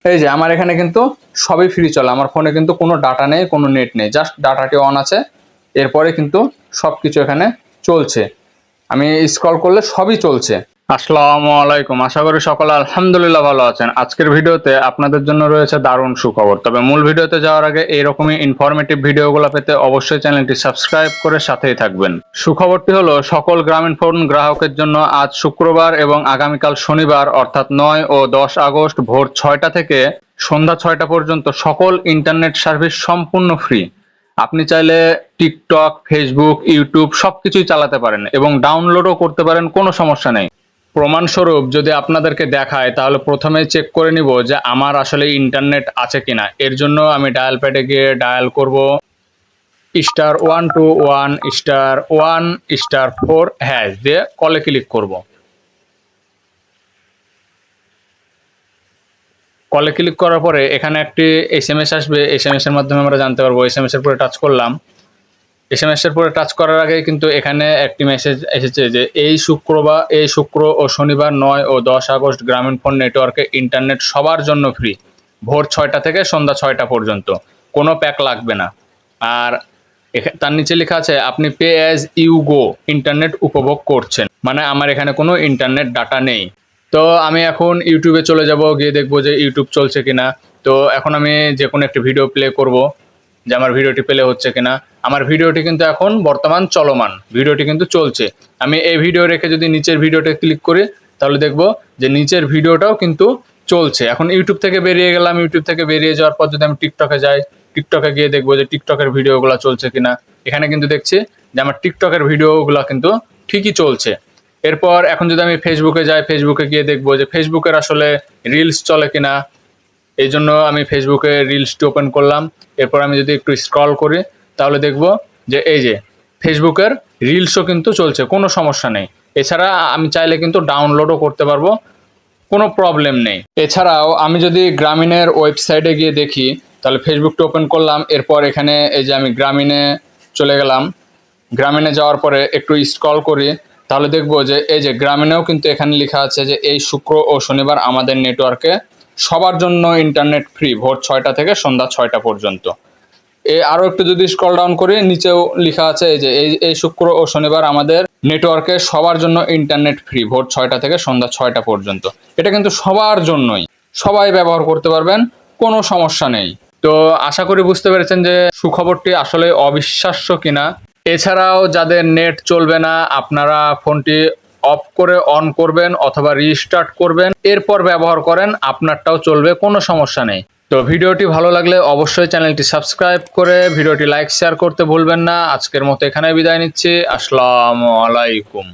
এই যে আমার এখানে কিন্তু সবই ফ্রি চলে, আমার ফোনে কিন্তু কোনো ডাটা নেই, কোনো নেট নেই, জাস্ট ডাটাটি অন আছে। এরপরে কিন্তু সবকিছু এখানে চলছে, আমি স্ক্রল করলে সবই চলছে। আসসালামু আলাইকুম, আশা করি সকলে আলহামদুলিল্লাহ ভালো আছেন। আজকের ভিডিওতে আপনাদের জন্য রয়েছে দারুণ সুখবর। তবে মূল ভিডিওতে যাওয়ার আগে এইরকমই ইনফরমেটিভ ভিডিওগুলো পেতে অবশ্যই চ্যানেলটি সাবস্ক্রাইব করে সাথেই থাকবেন। সুখবরটি হলো সকল গ্রামীণফোন গ্রাহকের জন্য আজ শুক্রবার এবং আগামীকাল শনিবার অর্থাৎ 9 ও 10 আগস্ট ভোর 6টা থেকে সন্ধ্যা 6টা পর্যন্ত সকল ইন্টারনেট সার্ভিস সম্পূর্ণ ফ্রি। আপনি চাইলে টিকটক, ফেসবুক, ইউটিউব সবকিছুই চালাতে পারেন এবং ডাউনলোডও করতে পারেন, কোনো সমস্যা নেই। প্রমাণস্বরূপ যদি আপনাদেরকে দেখায় তাহলে প্রথমে চেক করে নিব যে আমার আসলে ইন্টারনেট আছে কিনা। এর জন্য আমি ডায়াল প্যাডে গিয়ে ডায়াল করব *121*1*4# দিয়ে কলে ক্লিক করব। কলে ক্লিক করার পরে এখানে একটি SMS আসবে, SMS এর মাধ্যমে আমরা জানতে পারবো। SMS এর পরে টাচ করলাম। SMS এর পরে টাচ করার আগে কিন্তু এখানে একটি মেসেজ এসেছে যে এই শুক্র ও শনিবার 9 ও 10 আগস্ট গ্রামীণফোন নেটওয়ার্কে ইন্টারনেট সবার জন্য ফ্রি, ভোর 6টা থেকে সন্ধ্যা 6টা পর্যন্ত, কোনো প্যাক লাগবে না। আর তার নিচে লেখা আছে আপনি pay as you go internet উপভোগ করছেন, মানে আমার এখানে কোনো ইন্টারনেট ডাটা নেই। তো আমি এখন ইউটিউবে চলে যাব, গিয়ে দেখবো যে ইউটিউব চলছে কিনা। তো এখন আমি যে কোনো একটি ভিডিও প্লে করব যে আমার ভিডিওটি প্লে হচ্ছে কিনা। আমার ভিডিওটি কিন্তু এখন বর্তমান চলমান, ভিডিওটি কিন্তু চলছে। আমি এই ভিডিও রেখে যদি নিচের ভিডিওতে ক্লিক করি তাহলে দেখব যে নিচের ভিডিওটাও কিন্তু চলছে। এখন ইউটিউব থেকে বেরিয়ে গেলাম, ইউটিউব থেকে বেরিয়ে যাওয়ার পর যদি আমি টিকটকে যাই, টিকটকে গিয়ে দেখবো যে টিকটকের ভিডিওগুলো চলছে কিনা। এখানে কিন্তু দেখছি যে আমার টিকটকের ভিডিওগুলো কিন্তু ঠিকই চলছে। এরপর এখন যদি আমি ফেসবুকে যাই, ফেসবুকে গিয়ে দেখবো যে ফেসবুকের আসলে রিলস চলে কিনা। এই জন্য আমি ফেসবুকে রিলসটি ওপেন করলাম। এরপর আমি যদি একটু স্ক্রল করি তাহলে দেখব যে এই যে ফেসবুকের রিলসও কিন্তু চলছে, কোনো সমস্যা নেই। এছাড়া আমি চাইলে কিন্তু ডাউনলোডও করতে পারবো, কোনো প্রবলেম নেই। এছাড়াও আমি যদি গ্রামীণের ওয়েবসাইটে গিয়ে দেখি তাহলে ফেসবুকটা ওপেন করলাম। এরপর এখানে এই যে আমি গ্রামীণে চলে গেলাম। গ্রামীণে যাওয়ার পরে একটু স্ক্রল করি তাহলে দেখব যে এই যে গ্রামীণেও কিন্তু এখানে লেখা আছে যে এই শুক্র ও শনিবার আমাদের নেটওয়ার্কে সবার জন্য ইন্টারনেট ফ্রি, ভোর 6টা থেকে সন্ধ্যা 6টা পর্যন্ত। আরও একটু যদি স্ক্রল ডাউন করি নিচেও লেখা আছে এই যে এই শুক্র ও শনিবার আমাদের নেটওয়ার্কে সবার জন্য ইন্টারনেট ফ্রি, ভোর 6টা থেকে সন্ধ্যা 6টা পর্যন্ত। এটা কিন্তু সবার জন্যই, সবাই ব্যবহার করতে পারবেন, কোনো সমস্যা নেই। তো আশা করি বুঝতে পেরেছেন যে সুখবরটি আসলে অবিশ্বাস্য কিনা। এছাড়াও যাদের নেট চলবে না আপনারা ফোনটি অফ করে অন করবেন অথবা রিস্টার্ট করবেন, এরপর ব্যবহার করেন, আপনারটাও চলবে, কোনো সমস্যা নেই। তো ভিডিওটি ভালো লাগলে অবশ্যই চ্যানেলটি সাবস্ক্রাইব করে ভিডিওটি লাইক শেয়ার করতে ভুলবেন না। আজকের মতো এখানে বিদায় নিচ্ছি। আসসালামু আলাইকুম।